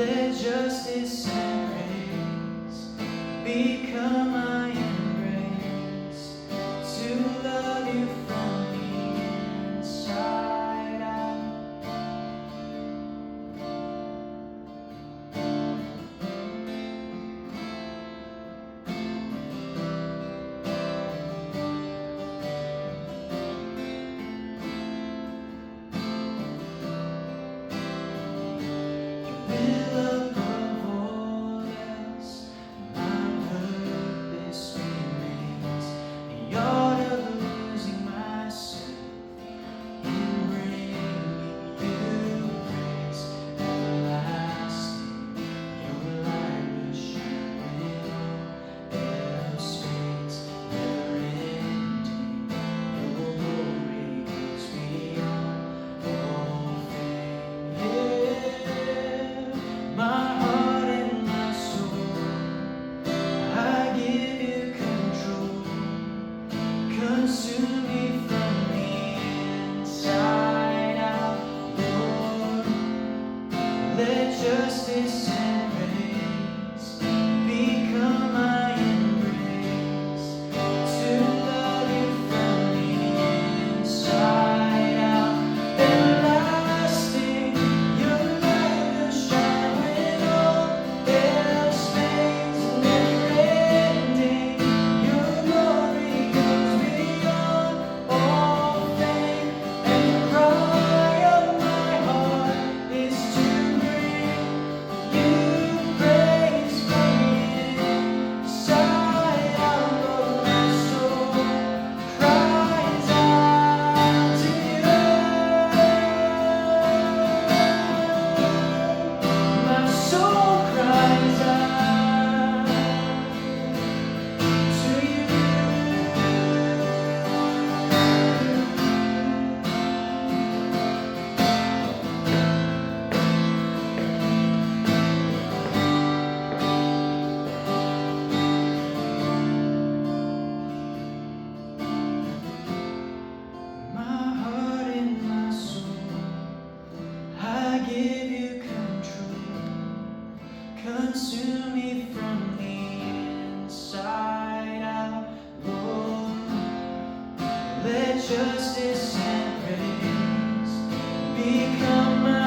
Let justice and praise become my embrace, to love you from the inside out. Will above all else, my purpose remains the art of losing myself in bringing you praise everlasting. Your light will shine when all else fades, never ending. Your glory goes beyond all fame. My heart and my soul, I give you control. Consume me from the inside out, Lord. Let justice and praise become my embrace, to love you from the inside out. Everlasting, your light will shine when all else fades, never ending. Your glory goes beyond all fame, and the cry of my heart is to bring you praise from the inside out. Lord, my soul cries out to you. My soul cries out to you. My heart and my soul, I give you control. Consume me from the inside out, Lord. Let justice and praise become my